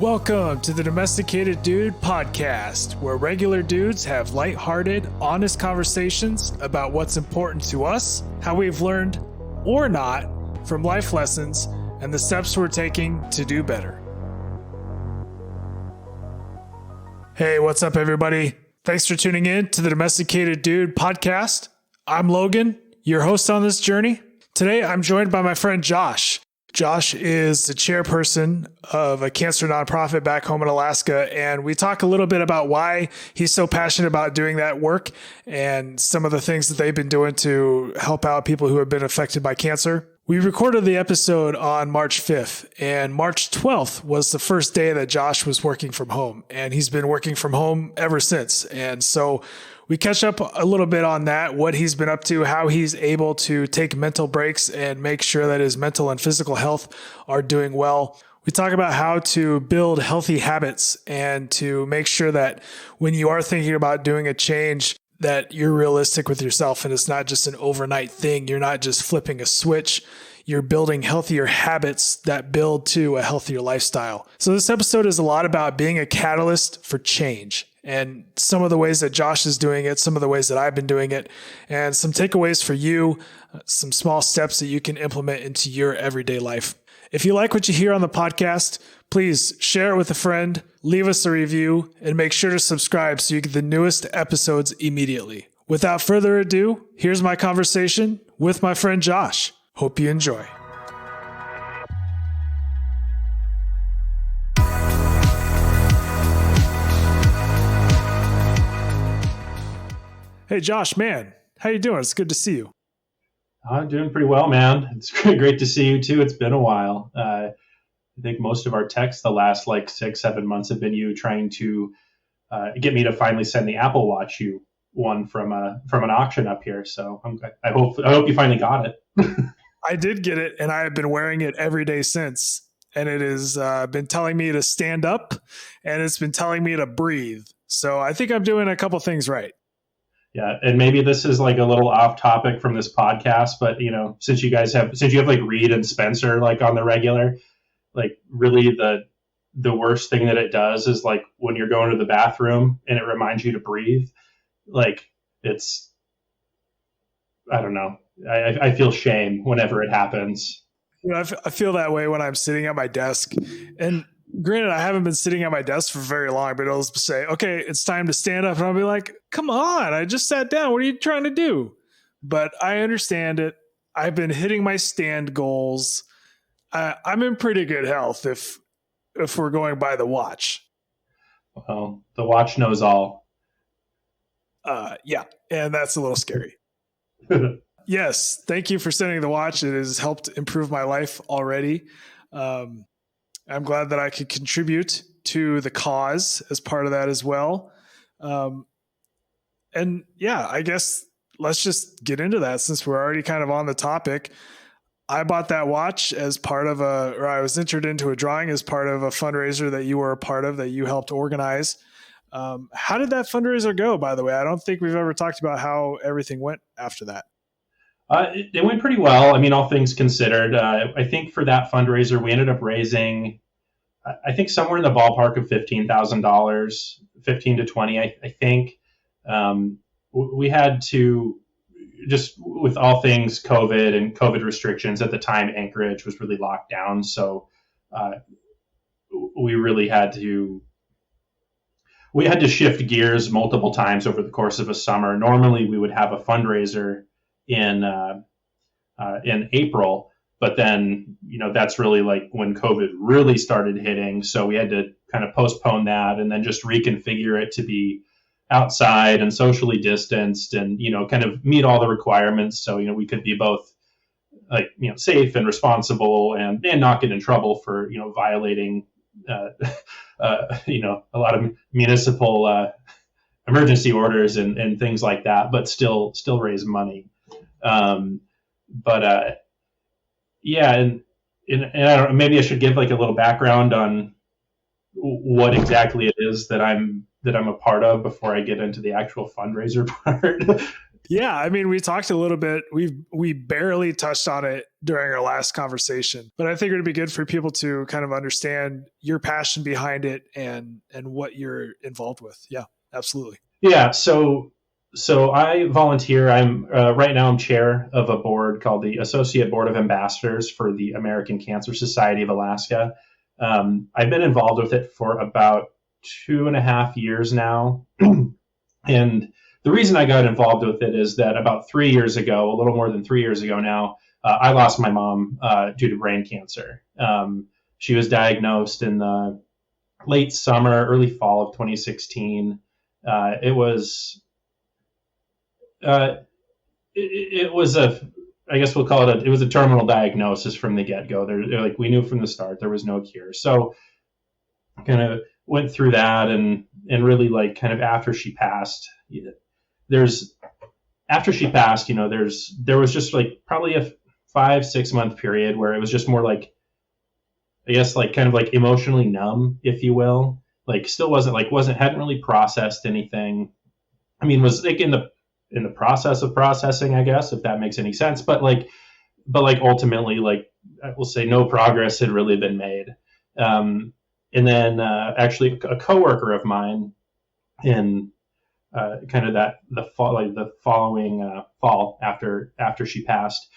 Welcome to the Domesticated Dude podcast, where regular dudes have lighthearted, honest conversations about what's important to us, how we've learned or not from life lessons, and the steps we're taking to do better. Hey, what's up, everybody? Thanks for tuning in to the Domesticated Dude podcast. I'm Logan, your host on this journey. Today, I'm joined by my friend Josh. Josh is the chairperson of a cancer nonprofit back home in Alaska, and we talk a little bit about why he's so passionate about doing that work and some of the things that they've been doing to help out people who have been affected by cancer. We recorded the episode on March 5th, and March 12th was the first day that Josh was working from home, and he's been working from home ever since. And so we catch up a little bit on that, what he's been up to, how he's able to take mental breaks and make sure that his mental and physical health are doing well. We talk about how to build healthy habits and to make sure that when you are thinking about doing a change, that you're realistic with yourself and it's not just an overnight thing. You're not just flipping a switch. You're building healthier habits that build to a healthier lifestyle. So this episode is a lot about being a catalyst for change and some of the ways that Josh is doing it, some of the ways that I've been doing it, and some takeaways for you, some small steps that you can implement into your everyday life. If you like what you hear on the podcast, please share it with a friend, leave us a review, and make sure to subscribe so you get the newest episodes immediately. Without further ado, here's my conversation with my friend Josh. Hope you enjoy. Hey, Josh, man, how you doing? It's good to see you. I'm doing pretty well, man. It's great to see you too. It's been a while. I think most of our texts the last 6-7 months have been you trying to get me to finally send the Apple Watch you won from an auction up here. So I hope you finally got it. I did get it, and I have been wearing it every day since. And it has been telling me to stand up, and it's been telling me to breathe. So I think I'm doing a couple things right. Yeah, and maybe this is like a little off topic from this podcast, but since you have like Reed and Spencer like on the regular, like really the worst thing that it does is like when you're going to the bathroom and it reminds you to breathe. Like I don't know. I feel shame whenever it happens. I feel that way when I'm sitting at my desk. And granted, I haven't been sitting at my desk for very long, but it'll say, okay, it's time to stand up. And I'll be like, come on, I just sat down. What are you trying to do? But I understand it. I've been hitting my stand goals. I'm in pretty good health if we're going by the watch. Well, the watch knows all. Yeah, and that's a little scary. Yes, thank you for sending the watch. It has helped improve my life already. I'm glad that I could contribute to the cause as part of that as well. And yeah, I guess let's just get into that since we're already kind of on the topic. I bought that watch as part of I was entered into a drawing as part of a fundraiser that you were a part of, that you helped organize. How did that fundraiser go, by the way? I don't think we've ever talked about how everything went after that. It went pretty well. I mean, all things considered, I think for that fundraiser, we ended up raising, I think somewhere in the ballpark of $15,000, 15 to 20, I think. We had to, just with all things COVID and COVID restrictions at the time, Anchorage was really locked down. So we really had to shift gears multiple times over the course of a summer. Normally we would have a fundraiser in April, but then that's really like when COVID really started hitting, so we had to kind of postpone that and then just reconfigure it to be outside and socially distanced and kind of meet all the requirements, so we could be both safe and responsible and not get in trouble for violating a lot of municipal emergency orders and things like that, but still raise money. Yeah, and I don't know, maybe I should give like a little background on what exactly it is that I'm a part of before I get into the actual fundraiser part. Yeah, I mean, we talked a little bit. We barely touched on it during our last conversation, but I think it would be good for people to kind of understand your passion behind it and what you're involved with. Yeah, absolutely. Yeah, so I volunteer. I'm right now I'm chair of a board called the Associate Board of Ambassadors for the American Cancer Society of Alaska. I've been involved with it for about 2.5 years now, and the reason I got involved with it is that about 3 years ago, a little more than 3 years ago now, I lost my mom due to brain cancer. She was diagnosed in the late summer, early fall of 2016. It was I guess we'll call it it was a terminal diagnosis from the get-go. They're like, we knew from the start there was no cure. So kind of went through that and really like kind of after she passed, there was just like probably a 5-6 month period where it was just more like, I guess like kind of like emotionally numb, if you will. Like still hadn't really processed anything. I mean, was like in the process of processing, I guess, if that makes any sense. But ultimately, like I will say, no progress had really been made. And then actually, a coworker of mine in kind of the following fall after she passed,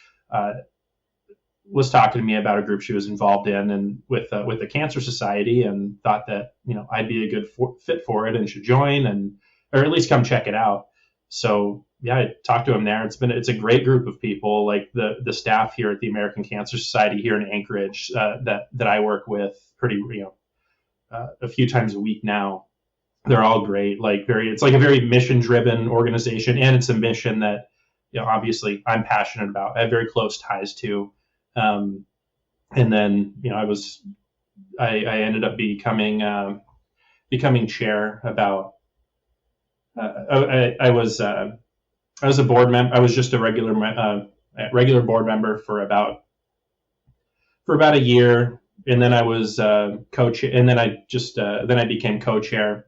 was talking to me about a group she was involved in and with the Cancer Society, and thought that I'd be a good fit for it and should join or at least come check it out. So yeah, I talked to him there. It's a great group of people. Like the staff here at the American Cancer Society here in Anchorage that I work with pretty a few times a week now. They're all great. It's like a very mission driven organization, and it's a mission that obviously I'm passionate about. I have very close ties to. And then I ended up becoming chair about. I was a board member. I was just a regular board member for about a year, and then I was co-chair, and then I became co-chair.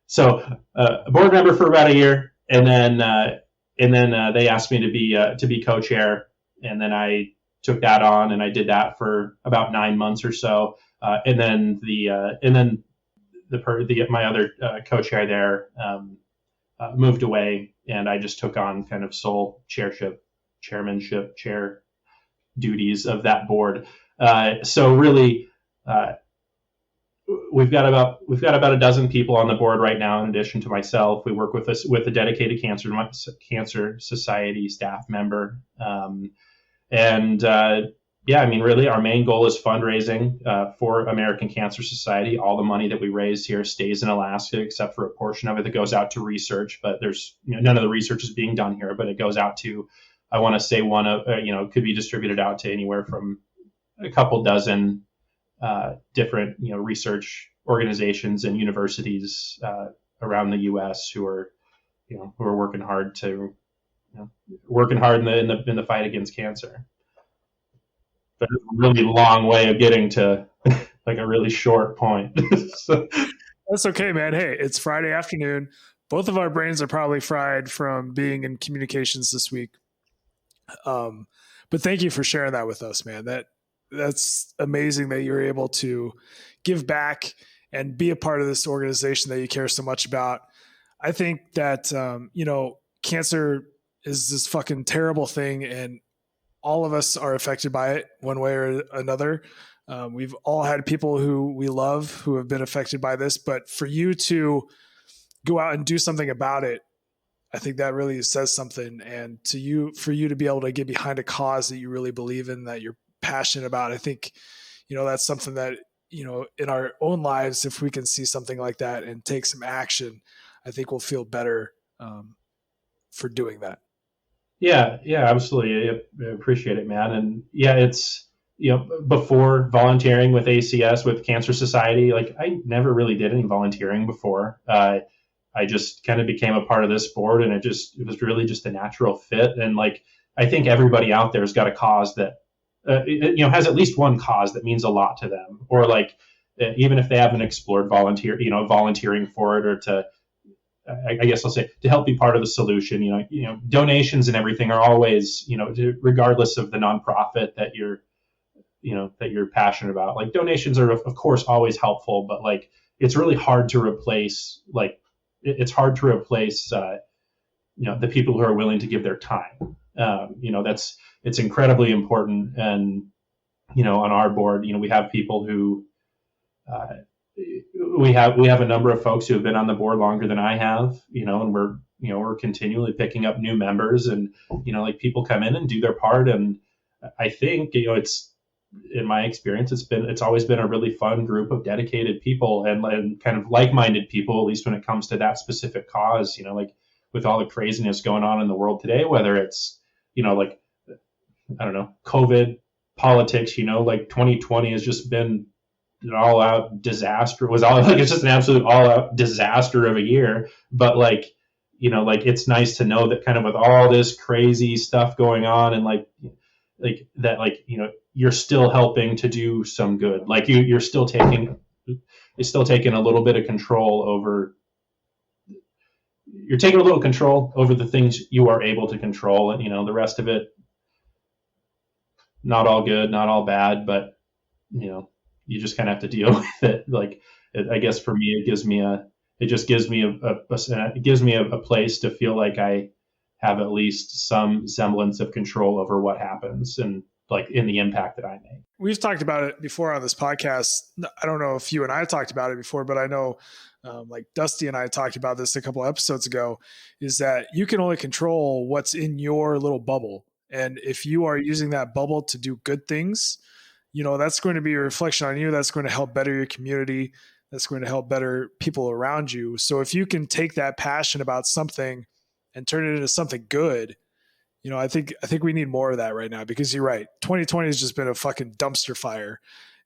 So a board member for about a year, and then they asked me to be co-chair, and then I took that on, and I did that for about 9 months or so, and then my other co-chair there moved away, and I just took on kind of sole chair duties of that board. So really, we've got about a dozen people on the board right now. In addition to myself, we work with a dedicated cancer society staff member, yeah, I mean, really, our main goal is fundraising for American Cancer Society. All the money that we raise here stays in Alaska, except for a portion of it that goes out to research. But there's none of the research is being done here, but it goes out to, I want to say could be distributed out to anywhere from a couple dozen different research organizations and universities around the U.S. who are working hard in the fight against cancer. But it's a really long way of getting to like a really short point. So. That's okay, man. Hey, it's Friday afternoon. Both of our brains are probably fried from being in communications this week. But thank you for sharing that with us, man. That's amazing that you're able to give back and be a part of this organization that you care so much about. I think that, cancer is this fucking terrible thing, and all of us are affected by it one way or another. We've all had people who we love who have been affected by this, but for you to go out and do something about it, I think that really says something. And for you to be able to get behind a cause that you really believe in, that you're passionate about, I think, that's something that, in our own lives, if we can see something like that and take some action, I think we'll feel better for doing that. Yeah, absolutely. I appreciate it, man. And yeah, it's, before volunteering with ACS, with Cancer Society, like I never really did any volunteering before. I just kind of became a part of this board, and it was really just a natural fit. And like, I think everybody out there has got a cause that, has at least one cause that means a lot to them, or like, even if they haven't explored volunteering for it, or to, I guess I'll say, to help be part of the solution. Donations and everything are always, regardless of the nonprofit that you're passionate about. Like, donations are of course always helpful, but like it's really hard to replace the people who are willing to give their time. It's incredibly important. And on our board, we have people who we have a number of folks who have been on the board longer than I have, and we're continually picking up new members, and like people come in and do their part. And I think it's, in my experience, it's always been a really fun group of dedicated people and kind of like-minded people, at least when it comes to that specific cause. Like with all the craziness going on in the world today, whether it's like, I don't know, COVID, politics, like 2020 has just been an all-out disaster. It's just an absolute all-out disaster of a year. But like it's nice to know that kind of with all this crazy stuff going on, and like that, like you're still helping to do some good. Like you're still taking a little bit of control over. You're taking a little control over the things you are able to control, and the rest of it, not all good, not all bad, but you just kind of have to deal with it. Like, I guess for me, it gives me a place to feel like I have at least some semblance of control over what happens and like in the impact that I make. We've talked about it before on this podcast. I don't know if you and I talked about it before, but I know like Dusty and I talked about this a couple episodes ago, is that you can only control what's in your little bubble. And if you are using that bubble to do good things, that's going to be a reflection on you. That's going to help better your community. That's going to help better people around you. So if you can take that passion about something and turn it into something good, I think we need more of that right now, because you're right. 2020 has just been a fucking dumpster fire.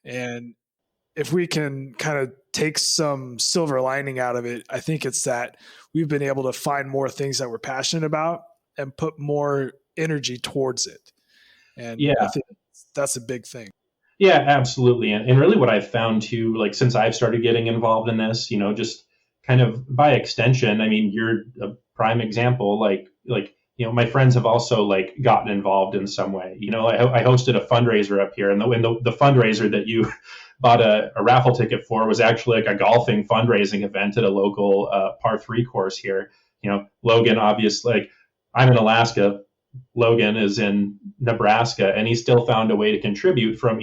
And if we can kind of take some silver lining out of it, I think it's that we've been able to find more things that we're passionate about and put more energy towards it. And yeah, I think that's a big thing. Yeah, absolutely. And really what I've found too, like since I've started getting involved in this, just kind of by extension, I mean, you're a prime example, like, my friends have also like gotten involved in some way. I hosted a fundraiser up here, and the fundraiser that you bought a raffle ticket for was actually like a golfing fundraising event at a local par 3 course here. Logan, obviously, like I'm in Alaska, Logan is in Nebraska, and he still found a way to contribute from,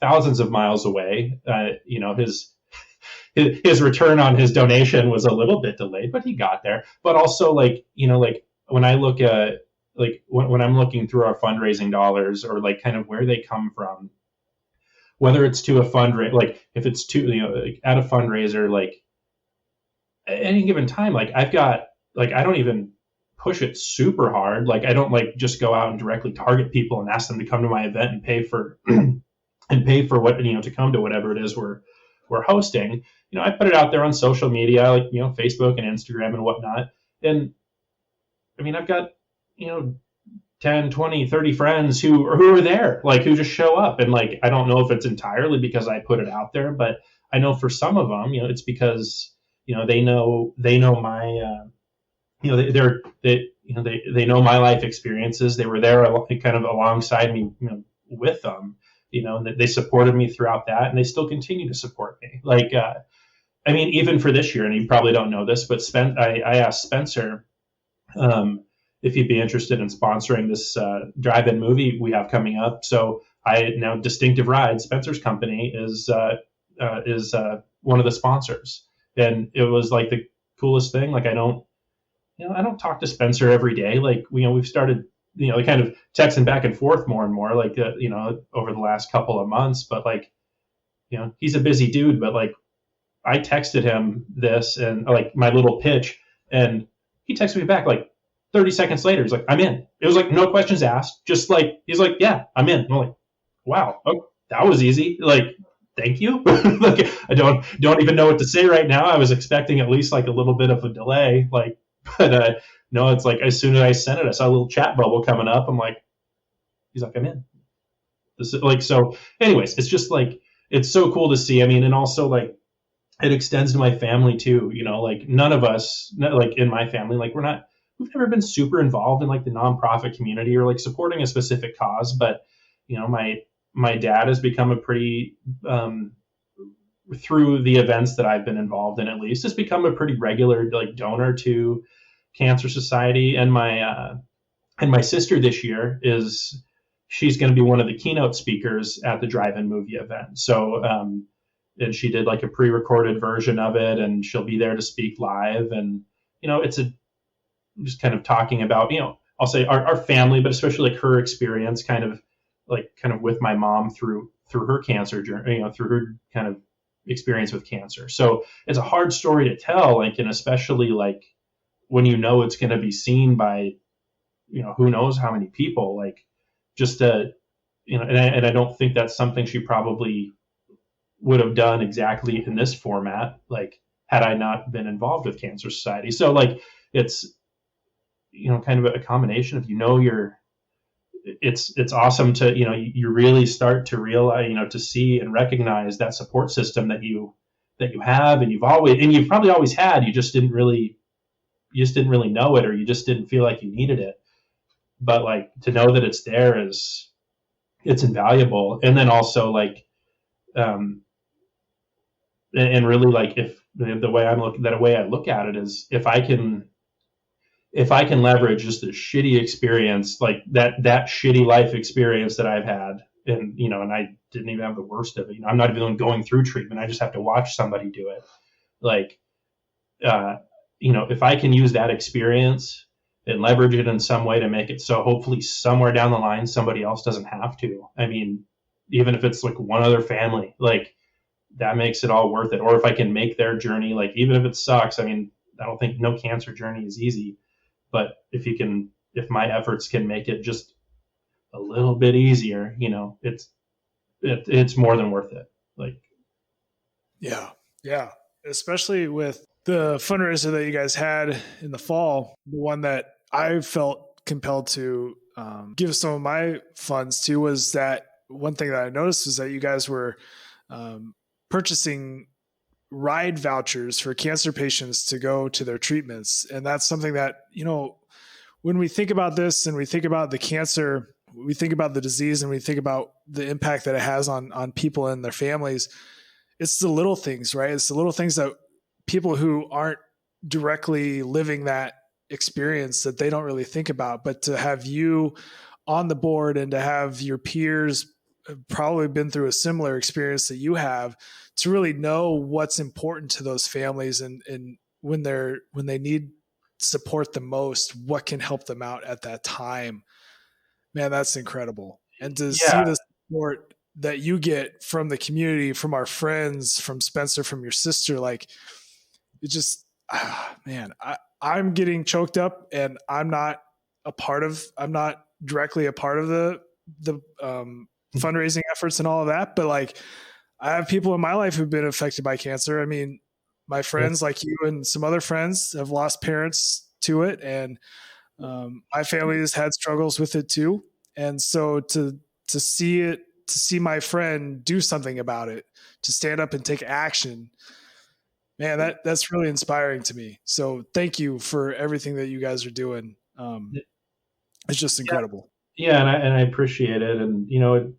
thousands of miles away. His return on his donation was a little bit delayed, but he got there. But also like when I look at like when I'm looking through our fundraising dollars, or like kind of where they come from, whether it's to a fundraiser, like if it's to, like at a fundraiser, like at any given time, like I've got, like, I don't even push it super hard. Like I don't like just go out and directly target people and ask them to come to my event and pay for what, to come to whatever it is we're hosting. I put it out there on social media, like, Facebook and Instagram and whatnot. And I mean, I've got, 10, 20, 30 friends who are there, like who just show up. And like, I don't know if it's entirely because I put it out there, but I know for some of them, it's because, they know my, they know my life experiences. They were there kind of alongside me, with them, and they supported me throughout that, and they still continue to support me. Like, I mean, even for this year, and you probably don't know this, but I asked Spencer if he'd be interested in sponsoring this drive-in movie we have coming up. So Distinctive Rides, Spencer's company, is one of the sponsors, and it was like the coolest thing. Like I don't talk to Spencer every day. Like, we've started, kind of texting back and forth more and more, like, over the last couple of months. But like, he's a busy dude, but like, I texted him this and like my little pitch, and he texted me back like 30 seconds later. He's like, I'm in. It was like, no questions asked. Just like, he's like, yeah, I'm in. And I'm like, wow, that was easy. Like, thank you. Like, I don't even know what to say right now. I was expecting at least like a little bit of a delay, like, but no, it's like as soon as I sent it, I saw a little chat bubble coming up. I'm like, he's like, I'm in. This is like, so anyways, it's just like, it's so cool to see. I mean, and also like, it extends to my family too. Like none of us, like in my family, like we've never been super involved in like the nonprofit community or like supporting a specific cause. But, my dad has become a pretty, through the events that I've been involved in, at least, has become a pretty regular like donor to Cancer Society. And my sister this year she's going to be one of the keynote speakers at the drive-in movie event. So, and she did like a pre-recorded version of it, and she'll be there to speak live. And, it's just kind of talking about, I'll say our family, but especially like her experience kind of with my mom through her cancer journey, through her kind of experience with cancer. So it's a hard story to tell, like, and especially like when it's going to be seen by, who knows how many people, like just and I don't think that's something she probably would have done exactly in this format, like had I not been involved with Cancer Society. So like it's kind of a combination of it's awesome to you really start to realize, to see and recognize that support system that you have, and you've probably always had. You just didn't really know it, or you just didn't feel like you needed it. But like to know that it's there it's invaluable. And then also like and really like if the way I look at it is if I can leverage just a shitty experience, like that shitty life experience that I've had, and and I didn't even have the worst of it. I'm not even going through treatment. I just have to watch somebody do it. Like, if I can use that experience and leverage it in some way to make it so hopefully somewhere down the line somebody else doesn't have to. I mean, even if it's like one other family, like that makes it all worth it. Or if I can make their journey, like even if it sucks, I mean, I don't think no cancer journey is easy. But if my efforts can make it just a little bit easier, it's more than worth it. Like, yeah, especially with the fundraiser that you guys had in the fall, the one that I felt compelled to give some of my funds to was that one thing that I noticed was that you guys were purchasing ride vouchers for cancer patients to go to their treatments. And that's something that, when we think about this and we think about the cancer, we think about the disease and we think about the impact that it has on people and their families. It's the little things, right? It's the little things that people who aren't directly living that experience that they don't really think about. But to have you on the board and to have your peers probably been through a similar experience that you have, to really know what's important to those families and when they need support the most, what can help them out at that time, man, that's incredible. And to see the support that you get from the community, from our friends, from Spencer, from your sister, like it just, man, I'm getting choked up, and I'm not directly a part of the fundraising efforts and all of that. But like, I have people in my life who've been affected by cancer. I mean, my friends like you and some other friends have lost parents to it. And my family has had struggles with it too. And so to see my friend do something about it, to stand up and take action, man, that's really inspiring to me. So thank you for everything that you guys are doing. It's just incredible. Yeah. And I appreciate it. And,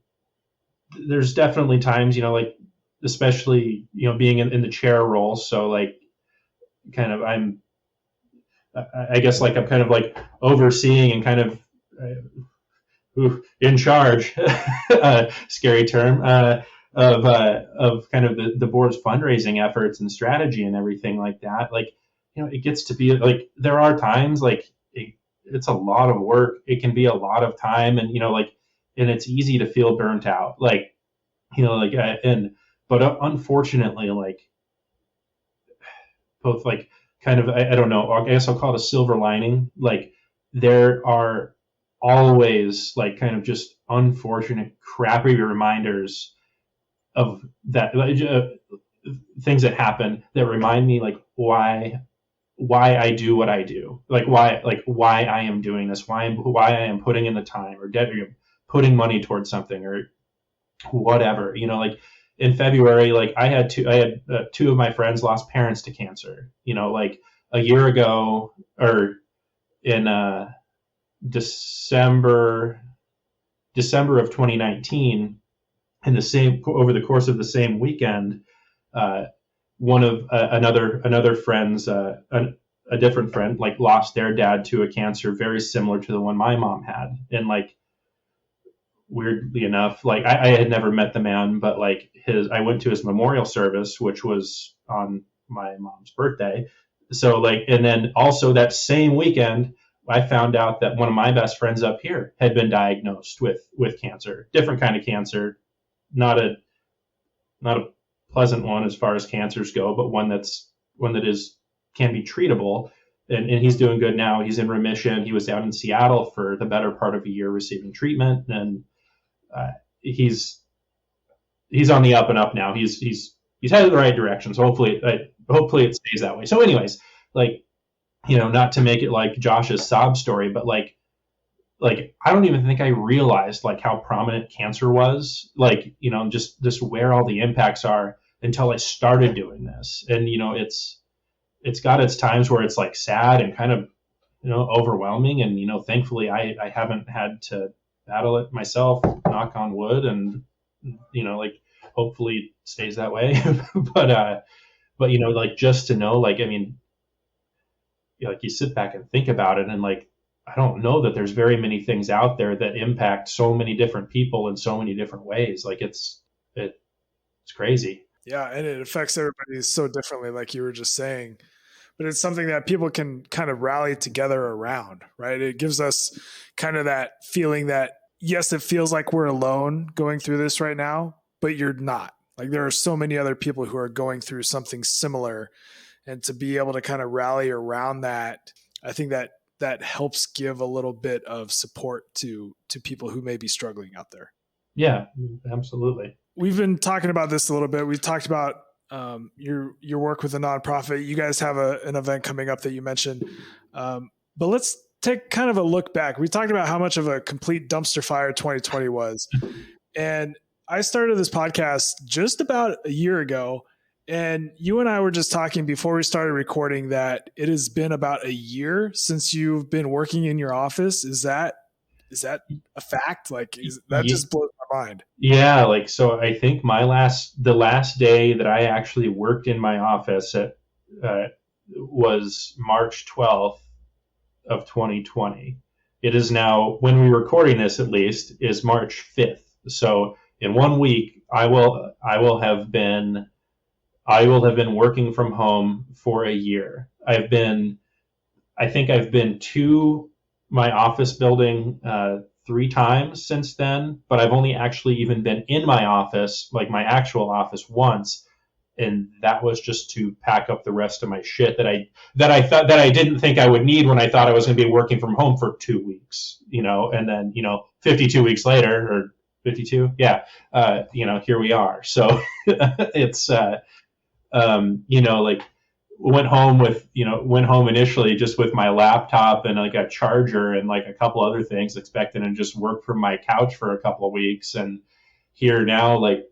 there's definitely times, like, especially, being in the chair role. So like kind of, I guess like I'm kind of like overseeing and kind of in charge, scary term, of kind of the board's fundraising efforts and strategy and everything like that. Like, it gets to be like, there are times like it's a lot of work. It can be a lot of time, and, and it's easy to feel burnt out. Like, but unfortunately, like both like kind of, I don't know, I guess I'll call it a silver lining. Like there are always like kind of just unfortunate, crappy reminders of that, things that happen that remind me like why I do what I do, like why I am doing this, why I am putting in the time or putting money towards something or whatever, like, in February, like I had two of my friends lost parents to cancer. Like a year ago, or in December of 2019, in the same over the course of the same weekend, one of another friend's a different friend like lost their dad to a cancer very similar to the one my mom had. And like weirdly enough, like I had never met the man, but like I went to his memorial service, which was on my mom's birthday. So like, and then also that same weekend, I found out that one of my best friends up here had been diagnosed with cancer, different kind of cancer, not a pleasant one as far as cancers go, but one that can be treatable. And he's doing good now. He's in remission. He was out in Seattle for the better part of a year receiving treatment, and he's on the up and up now. He's headed in the right direction. So hopefully it stays that way. So anyways, like, not to make it like Josh's sob story, but like I don't even think I realized like how prominent cancer was, like, just where all the impacts are until I started doing this. And it's got its times where it's like sad and kind of overwhelming, and thankfully I haven't had to battle it myself, knock on wood, and like hopefully it stays that way. but like just to know, like, I mean, like you sit back and think about it, and like I don't know that there's very many things out there that impact so many different people in so many different ways. Like it's crazy. Yeah, and it affects everybody so differently, like you were just saying. But it's something that people can kind of rally together around, right? It gives us kind of that feeling that, yes, it feels like we're alone going through this right now, but you're not. Like there are so many other people who are going through something similar, and to be able to kind of rally around that, I think that helps give a little bit of support to people who may be struggling out there. Yeah, absolutely. We've been talking about this a little bit. We talked about your work with a nonprofit. You guys have an event coming up that you mentioned. But let's take kind of a look back. We talked about how much of a complete dumpster fire 2020 was. And I started this podcast just about a year ago. And you and I were just talking before we started recording that it has been about a year since you've been working in your office. Is that a fact? Like, that just blows my mind. Yeah. Like, so I think the last day that I actually worked in my office was March 12th of 2020. It is now, when we're recording this, at least, is March 5th. So in 1 week, I will have been working from home for a year. I think I've been to my office building 3 times since then, but I've only actually even been in my office, like my actual office, once, and that was just to pack up the rest of my shit that I didn't think I would need when I thought I was going to be working from home for 2 weeks, and then 52 weeks later, or 52, yeah, here we are. So it's like went home initially just with my laptop and like a charger and like a couple other things, expecting to just work from my couch for a couple of weeks. And here now, like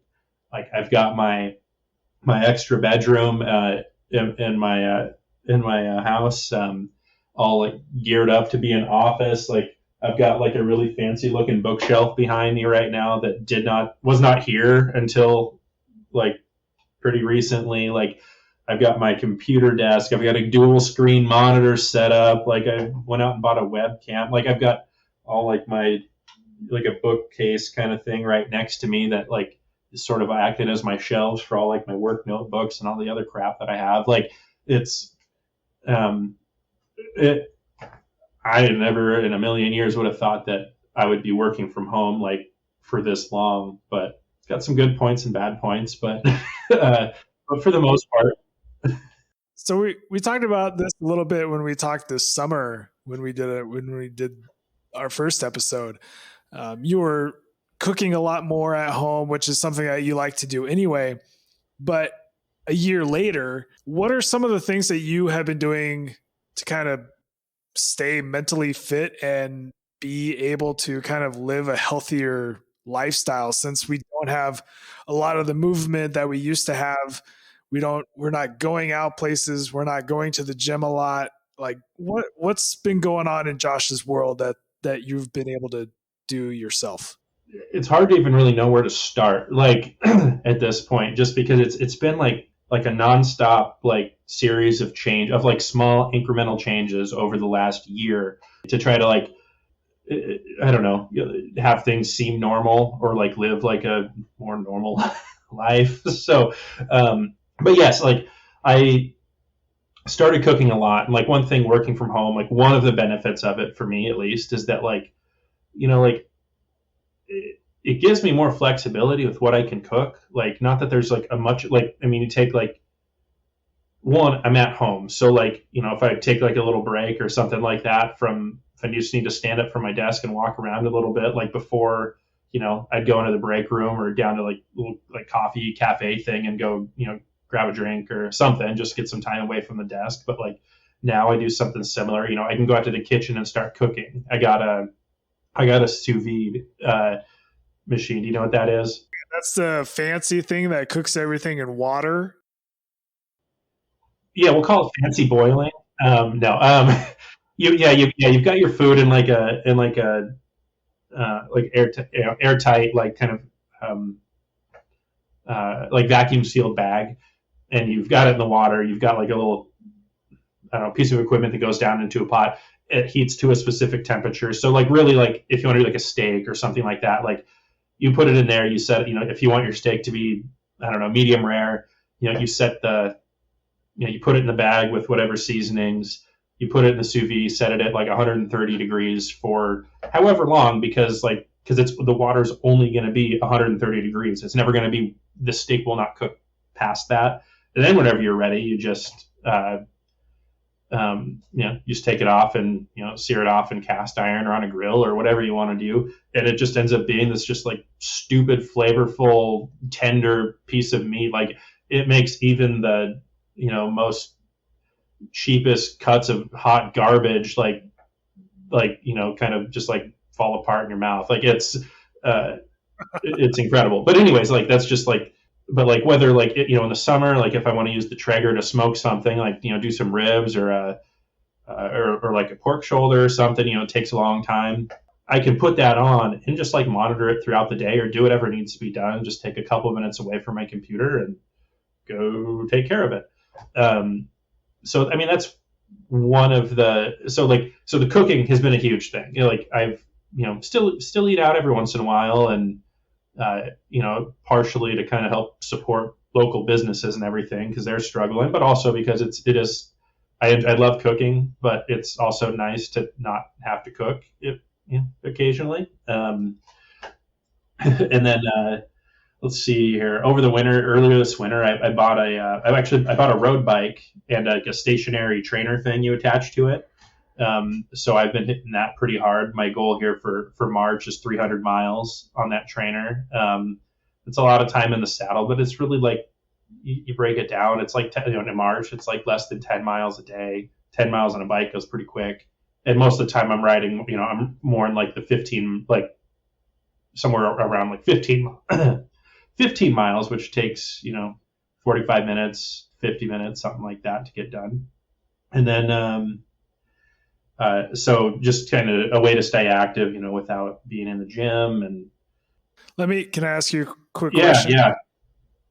I've got my extra bedroom in my house, all like geared up to be an office. Like I've got like a really fancy looking bookshelf behind me right now that was not here until like pretty recently. Like I've got my computer desk. I've got a dual screen monitor set up. Like I went out and bought a webcam. Like I've got all like my, like a bookcase kind of thing right next to me that like is sort of acting as my shelves for all like my work notebooks and all the other crap that I have. Like I never in a million years would have thought that I would be working from home like for this long, but it's got some good points and bad points, but for the most part. So we talked about this a little bit when we talked this summer when we did our first episode. You were cooking a lot more at home, which is something that you like to do anyway. But a year later, what are some of the things that you have been doing to kind of stay mentally fit and be able to kind of live a healthier lifestyle since we don't have a lot of the movement that we used to have. We're not going out places. We're not going to the gym a lot. Like what's been going on in Josh's world that you've been able to do yourself? It's hard to even really know where to start, like at this point, just because it's been like a nonstop like series of change of like small incremental changes over the last year to try to like, I don't know, have things seem normal or like live like a more normal life. So, but yes, like I started cooking a lot. And like one thing working from home, like one of the benefits of it for me at least is that like, like it gives me more flexibility with what I can cook. Like, not that there's like a much, like, I mean, you take like one, I'm at home. So like, if I take like a little break or something like that if I just need to stand up from my desk and walk around a little bit, like before, I'd go into the break room or down to like little like coffee cafe thing and go, grab a drink or something, just get some time away from the desk. But like now I do something similar. I can go out to the kitchen and start cooking. I got a sous vide machine. Do you know what that is? That's the fancy thing that cooks everything in water. Yeah, we'll call it fancy boiling. No. You've got your food in like a like airtight, like kind of like vacuum sealed bag, and you've got it in the water. You've got like a little, I don't know, piece of equipment that goes down into a pot. It heats to a specific temperature. So like really, like if you want to do like a steak or something like that, like you put it in there. You set, if you want your steak to be, I don't know, medium rare, you set you put it in the bag with whatever seasonings. You put it in the sous vide, set it at like 130 degrees for however long, because the water's only going to be 130 degrees. It's never going to be, the steak will not cook past that. And then whenever you're ready, you just just take it off and sear it off in cast iron or on a grill or whatever you want to do, and it just ends up being this just like stupid, flavorful, tender piece of meat. Like it makes even the most cheapest cuts of hot garbage like kind of just like fall apart in your mouth. Like it's incredible. But anyways, like that's just like, but like whether like in the summer, like if I want to use the Traeger to smoke something, like do some ribs or like a pork shoulder or something, it takes a long time. I can put that on and just like monitor it throughout the day or do whatever needs to be done. Just take a couple of minutes away from my computer and go take care of it. So I mean that's one of the so the cooking has been a huge thing. Like I've still eat out every once in a while, and partially to kind of help support local businesses and everything because they're struggling, but also because it is I love cooking, but it's also nice to not have to cook it occasionally. And then let's see here. Earlier this winter, I bought a road bike and a stationary trainer thing you attach to it. So I've been hitting that pretty hard. My goal here for March is 300 miles on that trainer. It's a lot of time in the saddle, but it's really like you break it down. It's like in March, it's like less than 10 miles a day. 10 miles on a bike goes pretty quick. And most of the time I'm riding, I'm more in like the 15, like somewhere around like 15 miles, which takes, 45 minutes, 50 minutes, something like that to get done. And then, so just kind of a way to stay active, without being in the gym. And can I ask you a quick question? Yeah.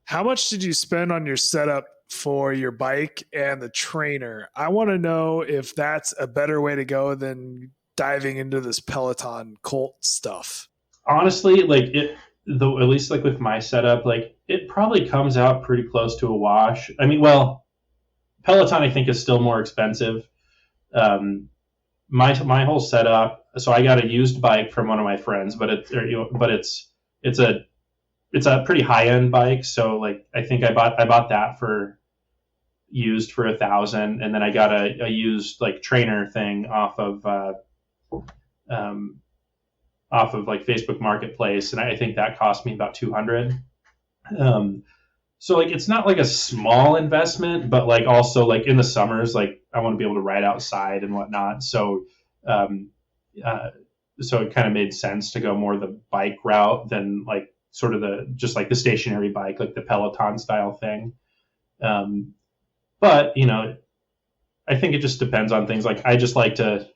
How much did you spend on your setup for your bike and the trainer? I want to know if that's a better way to go than diving into this Peloton Colt stuff. Honestly, like at least like with my setup, like it probably comes out pretty close to a wash. I mean, well, Peloton I think is still more expensive. My whole setup. So I got a used bike from one of my friends, but it's a pretty high end bike. So like I think I bought that for used for $1,000, and then I got a used like trainer thing off of like Facebook Marketplace, and I think that cost me about $200. So like it's not like a small investment, but like also like in the summers, like I want to be able to ride outside and whatnot. So so it kind of made sense to go more the bike route than like sort of just like the stationary bike, like the Peloton style thing. But I think it just depends on things. Like I just like to,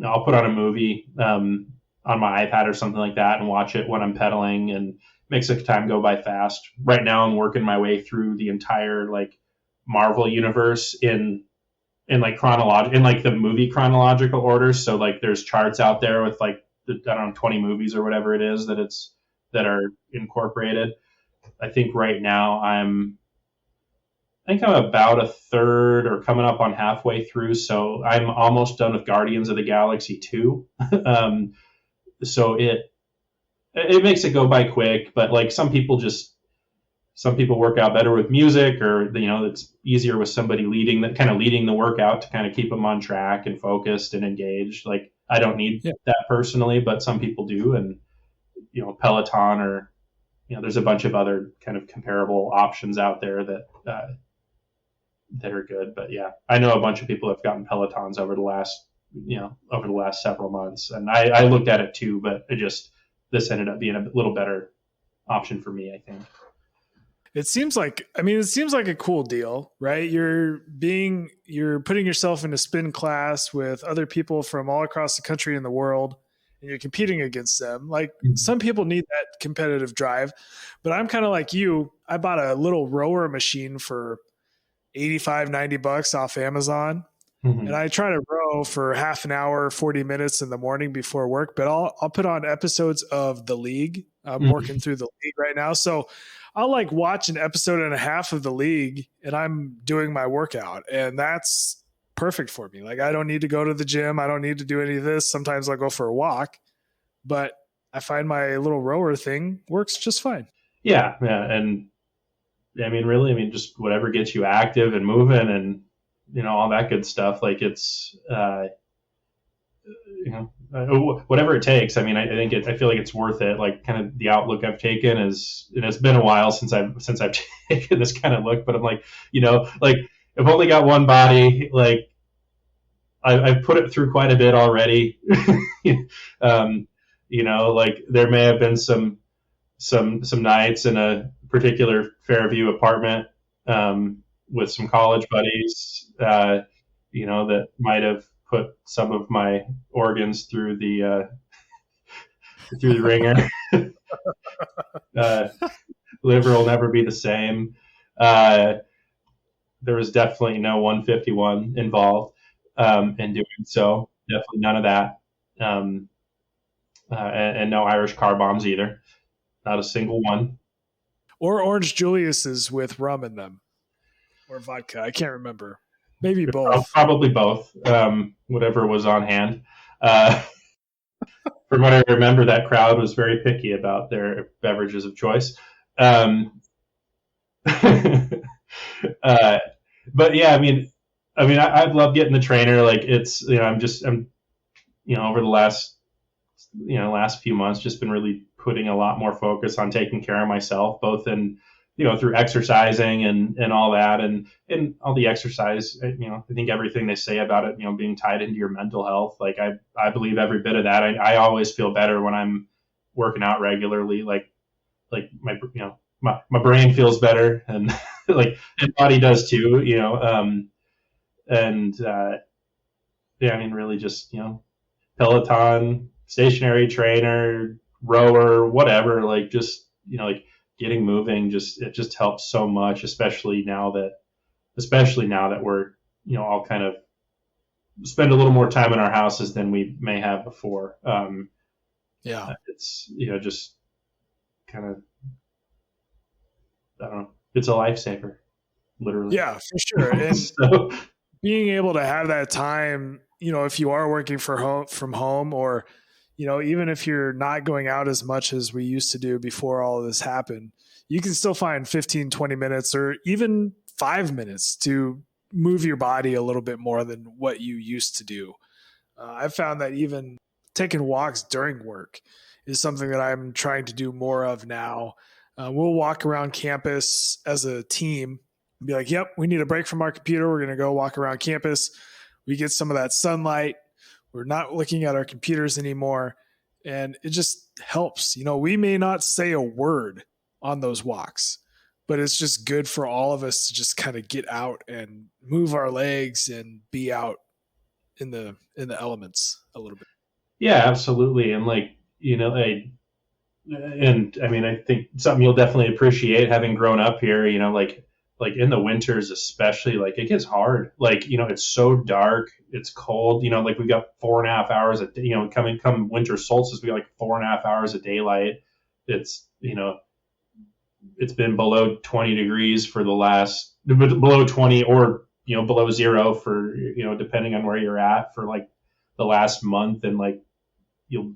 I'll put on a movie on my iPad or something like that and watch it when I'm pedaling, and makes the time go by fast. Right now I'm working my way through the entire like Marvel universe in like in like the movie chronological order. So like there's charts out there with like I don't know, 20 movies or whatever it is that are incorporated. I think right now I think I'm about a third or coming up on halfway through. So I'm almost done with Guardians of the Galaxy 2. So it makes it go by quick, but like some people work out better with music, or it's easier with somebody leading the workout to kind of keep them on track and focused and engaged. Like I don't need that personally, but some people do. And Peloton, or there's a bunch of other kind of comparable options out there that are good. But yeah, I know a bunch of people have gotten Pelotons over the last several months, and I looked at it too, but this ended up being a little better option for me, I think. It seems like a cool deal, right? You're putting yourself in a spin class with other people from all across the country and the world, and you're competing against them. Like some people need that competitive drive, but I'm kind of like you. I bought a little rower machine for $85, $90 off Amazon. Mm-hmm. And I try to row for half an hour, 40 minutes in the morning before work, but I'll put on episodes of The League. I'm working through The League right now. So I'll like watch an episode and a half of The League and I'm doing my workout, and that's perfect for me. Like I don't need to go to the gym. I don't need to do any of this. Sometimes I'll go for a walk, but I find my little rower thing works just fine. Yeah. And really, just whatever gets you active and moving and, all that good stuff. Like it's, whatever it takes. I feel like it's worth it. Like kind of the outlook I've taken is, and it's been a while since I've taken this kind of look, but I'm like, like I've only got one body. Like I've put it through quite a bit already. Like there may have been some nights in a particular Fairview apartment with some college buddies, that might have put some of my organs through the ringer. Liver will never be the same. There was definitely no 151 involved in doing so. Definitely none of that. And no Irish car bombs either. Not a single one. Or Orange Julius's with rum in them. Or vodka. I can't remember. Maybe both. Probably both. Whatever was on hand. From what I remember, that crowd was very picky about their beverages of choice. But yeah, I've loved getting the trainer. Like it's, I'm over the last few months, just been really putting a lot more focus on taking care of myself, both in, through exercising and all that, and all the exercise, I think everything they say about it, being tied into your mental health. Like I believe every bit of that. I always feel better when I'm working out regularly. Like my brain feels better, and like and body does too, really just, Peloton, stationary trainer, rower, whatever, like just, like getting moving, it just helps so much, especially now that we're, all kind of spend a little more time in our houses than we may have before. It's, just kind of, I don't know, it's a lifesaver, literally. Yeah, for sure. And so, being able to have that time, if you are working from home, or, even if you're not going out as much as we used to do before all of this happened, you can still find 15, 20 minutes or even 5 minutes to move your body a little bit more than what you used to do. I've found that even taking walks during work is something that I'm trying to do more of now. We'll walk around campus as a team and be like, yep, we need a break from our computer. We're going to go walk around campus. We get some of that sunlight. We're not looking at our computers anymore. And it just helps. We may not say a word on those walks, but it's just good for all of us to just kind of get out and move our legs and be out in the elements a little bit. Yeah, absolutely. And I think something you'll definitely appreciate having grown up here, like in the winters, especially, like it gets hard. It's so dark, it's cold, like we got 4.5 hours a day, come winter solstice, we got like 4.5 hours of daylight. It's, it's been below 20 degrees for the last, below 20 or, below zero for, depending on where you're at for like the last month. And like, you'll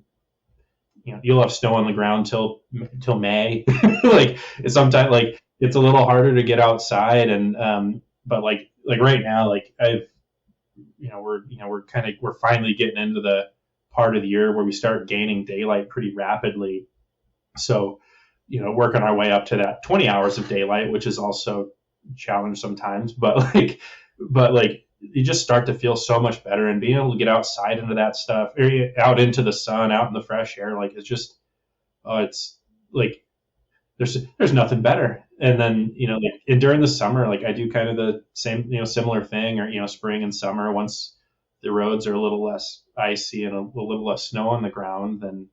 have snow on the ground till May. Like it's sometimes like it's a little harder to get outside, and but like right now, like we're finally getting into the part of the year where we start gaining daylight pretty rapidly. So working our way up to that 20 hours of daylight, which is also a challenge sometimes, but like you just start to feel so much better, and being able to get outside into that stuff, or out into the sun, out in the fresh air, like it's just, it's like there's nothing better. And then and during the summer, like I do kind of the same, similar thing, or spring and summer, once the roads are a little less icy and a little less snow on the ground, then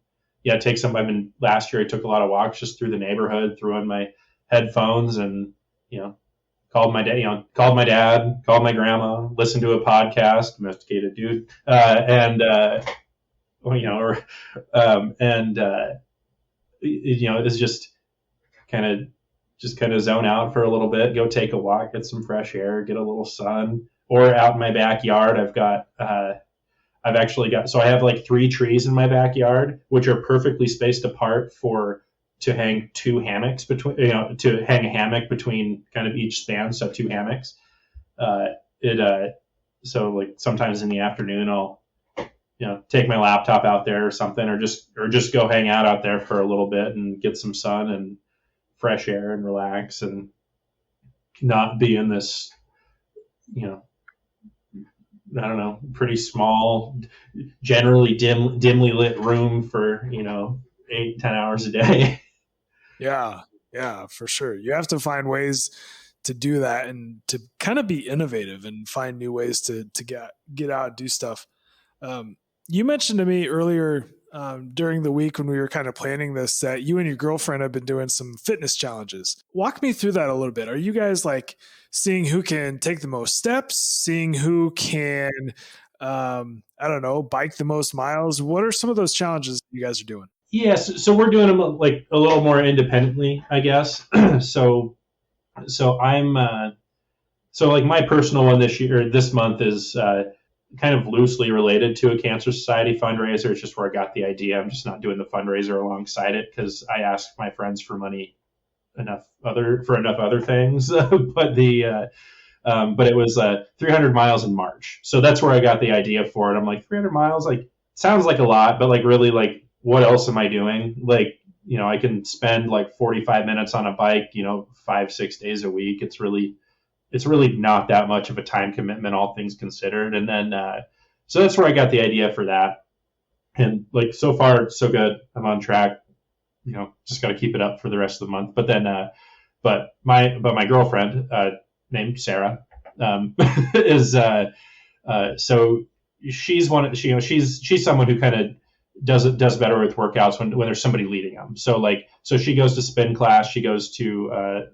take some. Last year I took a lot of walks just through the neighborhood, threw in my headphones, and called my dad, called my grandma, listened to a podcast, Domesticated Dude, it's just kind of zone out for a little bit, go take a walk, get some fresh air, get a little sun, or out in my backyard. So I have like 3 trees in my backyard, which are perfectly spaced apart to hang 2 hammocks to hang a hammock between kind of each span. So 2 hammocks. So like sometimes in the afternoon, I'll, take my laptop out there or something, or just go hang out there for a little bit and get some sun and fresh air and relax, and not be in this, I don't know, pretty small, generally dimly lit room for, 8-10 hours a day. Yeah, for sure. You have to find ways to do that and to kind of be innovative and find new ways to get out and do stuff. You mentioned to me earlier during the week when we were kind of planning this that you and your girlfriend have been doing some fitness challenges. Walk me through that a little bit. Are you guys like seeing who can take the most steps, seeing who can, bike the most miles? What are some of those challenges you guys are doing? Yes. So we're doing them like a little more independently, I guess. So I'm, like my personal one this month is, kind of loosely related to a Cancer Society fundraiser. It's just where I got the idea. I'm just not doing the fundraiser alongside it because I asked my friends for money enough other things. But it was 300 miles in March. So that's where I got the idea for it. I'm like, 300 miles, like sounds like a lot, but like really, like what else am I doing? Like, I can spend like 45 minutes on a bike, 5-6 days a week. It's really not that much of a time commitment, all things considered. And then, so that's where I got the idea for that. And like, so far, so good. I'm on track, just got to keep it up for the rest of the month. But then, but my girlfriend, named Sarah, is, so she's she's someone who kind of does better with workouts when there's somebody leading them. So she goes to spin class. She goes to,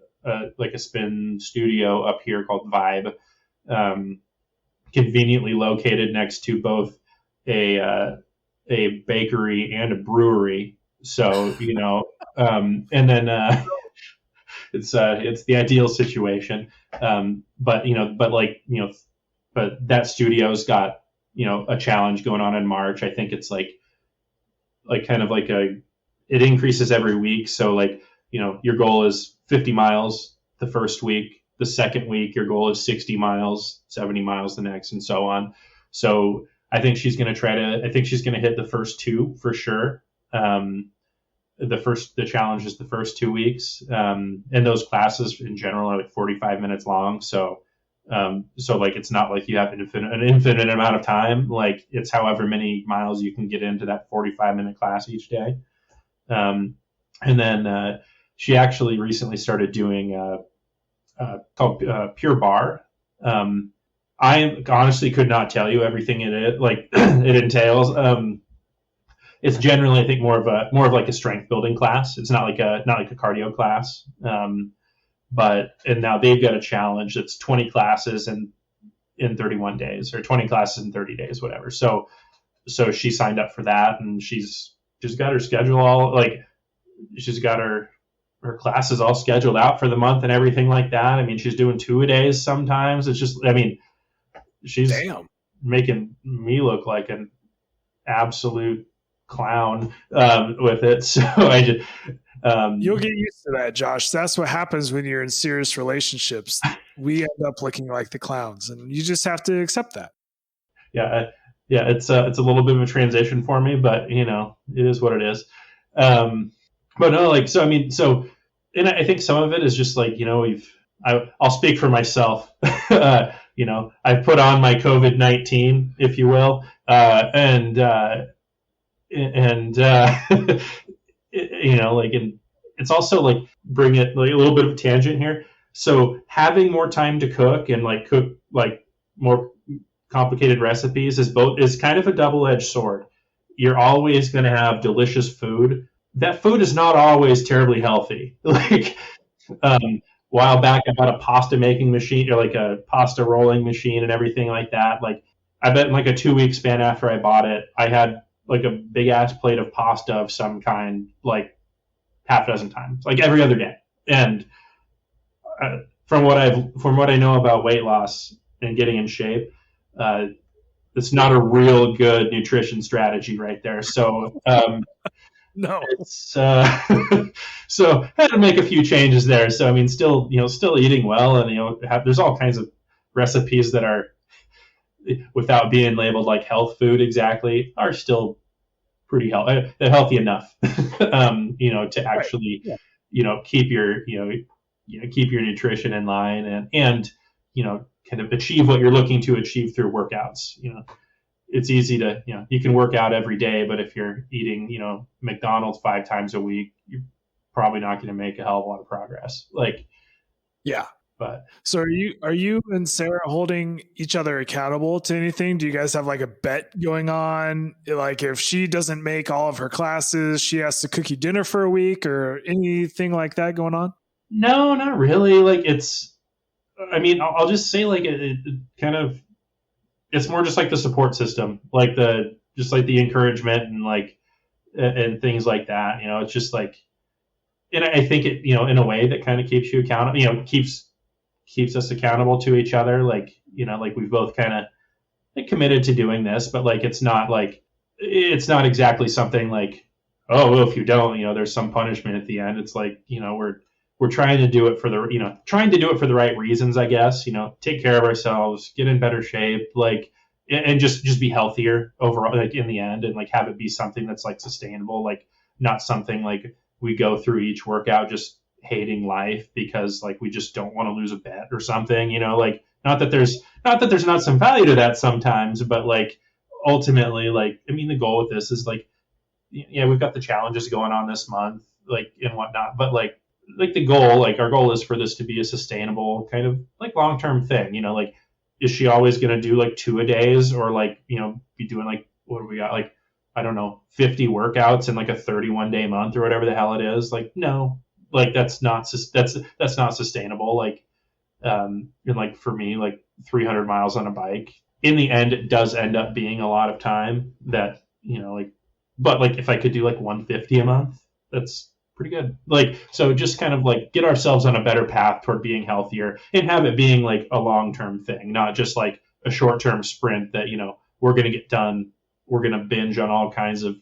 like a spin studio up here called Vibe, conveniently located next to both a bakery and a brewery. So, and then it's the ideal situation. But that studio's got, a challenge going on in March. I think it's like kind of like it increases every week. So like, your goal is 50 miles the first week. The second week, your goal is 60 miles, 70 miles the next, and so on. So I think she's going to hit the first 2 for sure. The challenge is the first 2 weeks. And those classes in general are like 45 minutes long. So So like it's not like you have an infinite amount of time. Like it's however many miles you can get into that 45-minute class each day. And then she actually recently started doing called Pure Barre. I honestly could not tell you everything it entails. It's generally, I think, more of like a strength building class. It's not like a cardio class. And now they've got a challenge that's 20 classes in 31 days, or 20 classes in 30 days, whatever. So she signed up for that, and she's got her schedule all like she's got her classes all scheduled out for the month and everything like that. I mean, she's doing 2-a-days sometimes. It's just, I mean, she's making me look like an absolute clown with it. So I just you'll get used to that, Josh. That's what happens when you're in serious relationships. We end up looking like the clowns, and you just have to accept that. Yeah, it's a little bit of a transition for me, but you know, it is what it is. But no, like, so I mean, and I think some of it is just like, you know, I'll speak for myself. You know, I've put on my COVID-19, if you will, and you know, like, and it's also like bring it like a little bit of a tangent here. So having more time to cook and like cook like more complicated recipes is kind of a double-edged sword. You're always going to have delicious food. That food is not always terribly healthy. Like, while back I bought a pasta making machine, or like a pasta rolling machine and everything like that. Like, I bet in like a 2-week span after I bought it, I had like a big ass plate of pasta of some kind, like half a dozen times, like every other day. And from what I know about weight loss and getting in shape, it's not a real good nutrition strategy right there. So, no, it's so I had to make a few changes there. So I mean, still eating well, and you know, there's all kinds of recipes that are, without being labeled like health food exactly, are still pretty healthy. They're healthy enough, you know, to actually, you know, keep your keep your nutrition in line and you know, kind of achieve what you're looking to achieve through workouts. You know, it's easy to, you know, you can work out every day, but if you're eating, you know, McDonald's 5 times a week, you're probably not going to make a hell of a lot of progress. Like, yeah. But so are you and Sarah holding each other accountable to anything? Do you guys have like a bet going on? Like, if she doesn't make all of her classes, she has to cook you dinner for a week, or anything like that going on? No, not really. Like, I mean, I'll just say like it kind of, it's more just like the support system, like the encouragement and like, and things like that. You know, it's just like, and I think it, you know, in a way that kind of keeps you accountable, you know, keeps us accountable to each other. Like, you know, like we've both kind of like committed to doing this, but like, it's not exactly something like, oh, well, if you don't, you know, there's some punishment at the end. It's like, you know, we're trying to do it for the right reasons, I guess, you know, take care of ourselves, get in better shape, like, and just be healthier overall, like in the end, and like have it be something that's like sustainable, like not something like we go through each workout just hating life because like we just don't want to lose a bet or something, you know, like not that there's not some value to that sometimes, but like ultimately, like, I mean, the goal with this is like, yeah, we've got the challenges going on this month, like, and whatnot, but like the goal, like our goal is for this to be a sustainable kind of like long-term thing, you know, like, is she always going to do like 2-a-days, or like, you know, be doing like, what do we got? Like, I don't know, 50 workouts in like a 31-day month or whatever the hell it is. Like, no, like that's not sustainable. Like, and like for me, like 300 miles on a bike, in the end, it does end up being a lot of time that, you know, like, but like if I could do like 150 a month, that's pretty good. Like, so just kind of like get ourselves on a better path toward being healthier and have it being like a long-term thing, not just like a short-term sprint that, you know, we're going to get done. We're going to binge on all kinds of,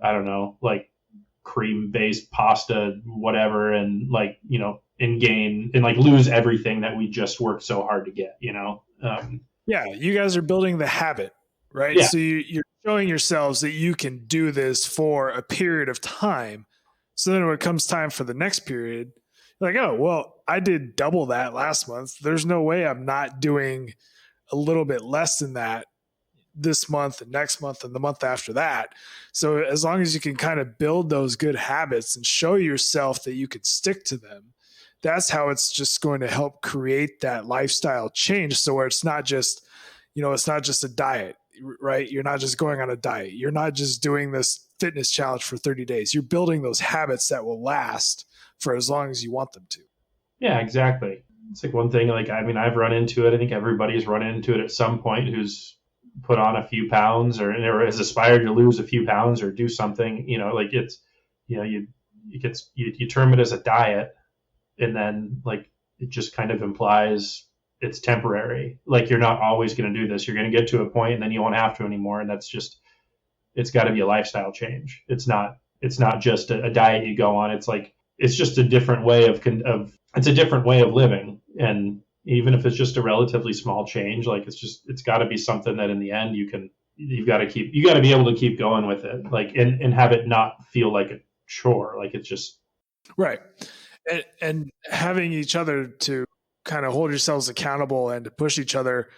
I don't know, like cream-based pasta, whatever, and like, you know, and gain and like lose everything that we just worked so hard to get, you know? Yeah. You guys are building the habit, right? Yeah. So you're showing yourselves that you can do this for a period of time. So then when it comes time for the next period, Like, oh, well, I did double that last month. There's no way I'm not doing a little bit less than that this month and next month and the month after that. So as long as you can kind of build those good habits and show yourself that you could stick to them, that's how it's just going to help create that lifestyle change. So where it's not just, it's not just a diet, right? You're not just going on a diet. You're not just doing this fitness challenge for 30 days. You're building those habits that will last for as long as you want them to. Yeah, exactly. It's like one thing, like, I mean, I've run into it. I think everybody's run into it at some point who's put on a few pounds or has aspired to lose a few pounds or do something, like it's, you term it as a diet, and then like it just kind of implies it's temporary. Like you're not always going to do this. You're going to get to a point and then you won't have to anymore. And that's just, it's got to be a lifestyle change. It's not just a diet you go on. It's like, it's just a different way it's a different way of living. And even if it's just a relatively small change, like it's got to be something that in the end you got to be able to keep going with it, like, and have it not feel like a chore. Like it's just right. And having each other to kind of hold yourselves accountable and to push each other.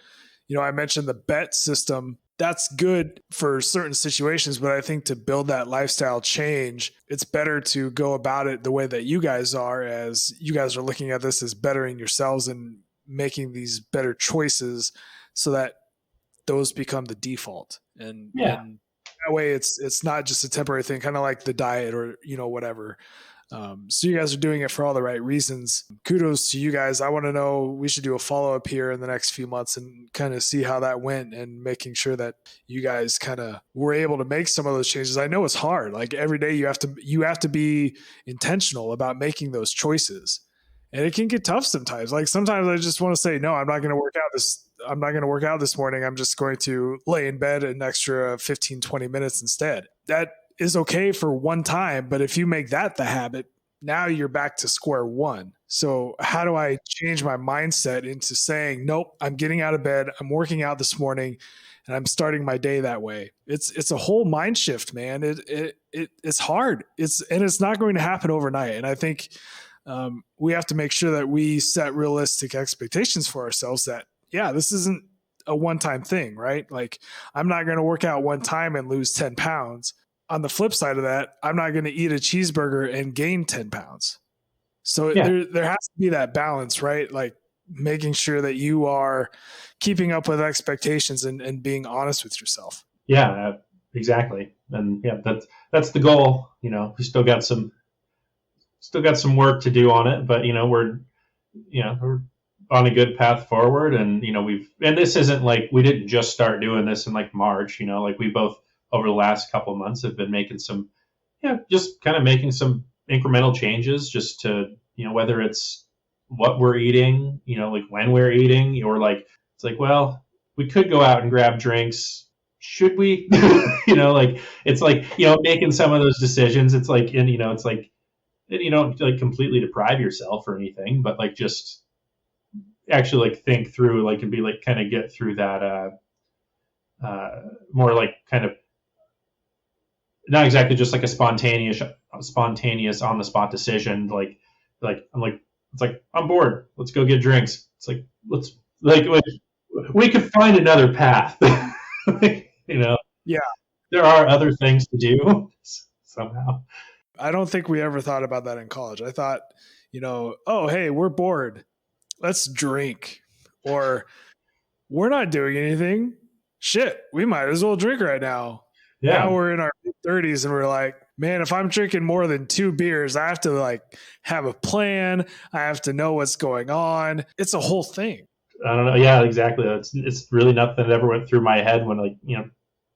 I mentioned the bet system. That's good for certain situations, but I think to build that lifestyle change, it's better to go about it the way that you guys are, as you guys are looking at this as bettering yourselves and making these better choices so that those become the default. And that way it's not just a temporary thing, kind of like the diet or, whatever. So you guys are doing it for all the right reasons. Kudos to you guys. I want to know, we should do a follow-up here in the next few months and kind of see how that went and making sure that you guys kind of were able to make some of those changes. I know it's hard. Like every day you have to be intentional about making those choices. And it can get tough sometimes. Like sometimes I just want to say, no, I'm not going to work out this morning. I'm just going to lay in bed an extra 15, 20 minutes instead. That is okay for one time, but if you make that the habit, now you're back to square one. So how do I change my mindset into saying, nope, I'm getting out of bed, I'm working out this morning, and I'm starting my day that way? It's a whole mind shift, man. It's hard. It's not going to happen overnight. And I think we have to make sure that we set realistic expectations for ourselves that, this isn't a one-time thing, right? Like I'm not going to work out one time and lose 10 pounds. On the flip side of that, I'm not going to eat a cheeseburger and gain 10 pounds. So there has to be that balance, right? Like making sure that you are keeping up with expectations and being honest with yourself. Yeah, exactly. And that's the goal. We still got some work to do on it, but we're on a good path forward. And, and this isn't like, we didn't just start doing this in like March, like we both, over the last couple of months, have been making some, just kind of making some incremental changes just to, whether it's what we're eating, like when we're eating, or like, it's like, well, we could go out and grab drinks. Should we? Like, it's like, making some of those decisions. It's like, and, it's like, and you don't like completely deprive yourself or anything, but like just actually like think through, like, and be like, kind of get through that, more like kind of, not exactly just like a spontaneous on the spot decision. Like I'm like, it's like, I'm bored. Let's go get drinks. It's like, we could find another path. Yeah. There are other things to do somehow. I don't think we ever thought about that in college. I thought, oh, hey, we're bored. Let's drink. Or we're not doing anything. Shit, we might as well drink right now. Yeah. Now we're in our 30s and we're like, man, if I'm drinking more than 2 beers, I have to like have a plan. I have to know what's going on. It's a whole thing. I don't know. Yeah, exactly. It's really nothing that ever went through my head when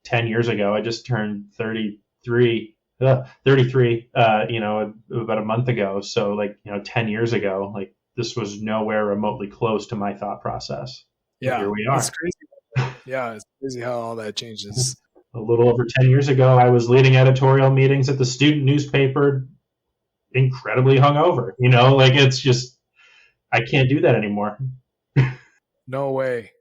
10 years ago, I just turned 33, about a month ago. So 10 years ago, like this was nowhere remotely close to my thought process. Yeah. But here we are. It's crazy. Yeah. It's crazy how all that changes. A little over 10 years ago, I was leading editorial meetings at the student newspaper, incredibly hungover. It's just, I can't do that anymore. No way.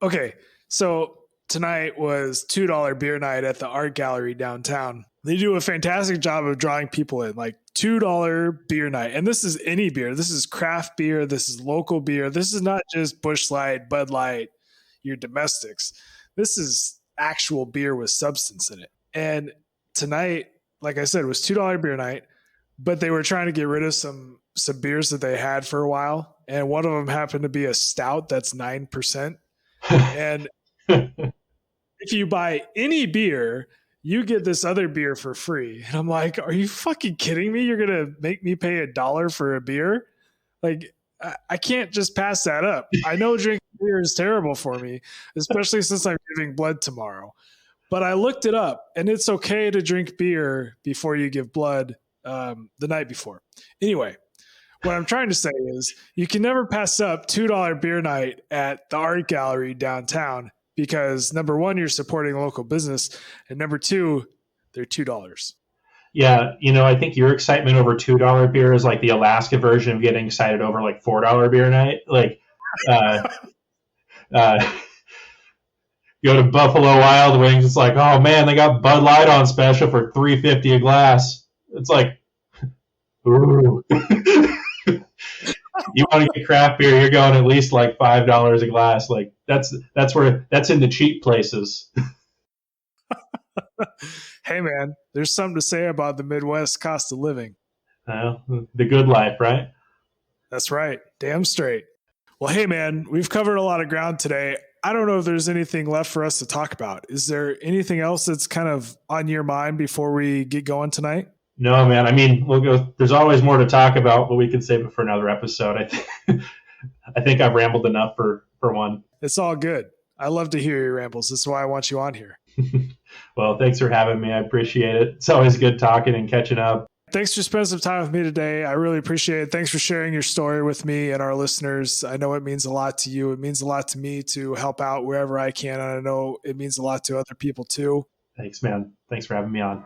Okay. So tonight was $2 beer night at the art gallery downtown. They do a fantastic job of drawing people in, like $2 beer night. And this is any beer. This is craft beer. This is local beer. This is not just Busch Light, Bud Light, your domestics. This is actual beer with substance in it. And tonight, like I said, was $2 beer night, but they were trying to get rid of some beers that they had for a while. And one of them happened to be a stout that's 9%. And if you buy any beer, you get this other beer for free. And I'm like, are you fucking kidding me? You're going to make me pay $1 for a beer? Like, I can't just pass that up. I know drinking beer is terrible for me, especially since I'm giving blood tomorrow. But I looked it up, and it's okay to drink beer before you give blood the night before. Anyway, what I'm trying to say is you can never pass up $2 beer night at the art gallery downtown because, number one, you're supporting local business, and number two, they're $2. Yeah, I think your excitement over $2 beer is like the Alaska version of getting excited over like $4 beer night. Like, go to Buffalo Wild Wings, it's like, oh man, they got Bud Light on special for $3.50 a glass. It's like, ooh. You want to get craft beer, you're going at least like $5 a glass. Like that's in the cheap places. Hey man, there's something to say about the Midwest cost of living. The good life, right? That's right. Damn straight. Well, hey man, we've covered a lot of ground today. I don't know if there's anything left for us to talk about. Is there anything else that's kind of on your mind before we get going tonight? No, man. I mean, we'll go. There's always more to talk about, but we can save it for another episode. I think I've rambled enough for one. It's all good. I love to hear your rambles. That's why I want you on here. Well, thanks for having me. I appreciate it. It's always good talking and catching up. Thanks for spending some time with me today. I really appreciate it. Thanks for sharing your story with me and our listeners. I know it means a lot to you. It means a lot to me to help out wherever I can. And I know it means a lot to other people too. Thanks, man. Thanks for having me on.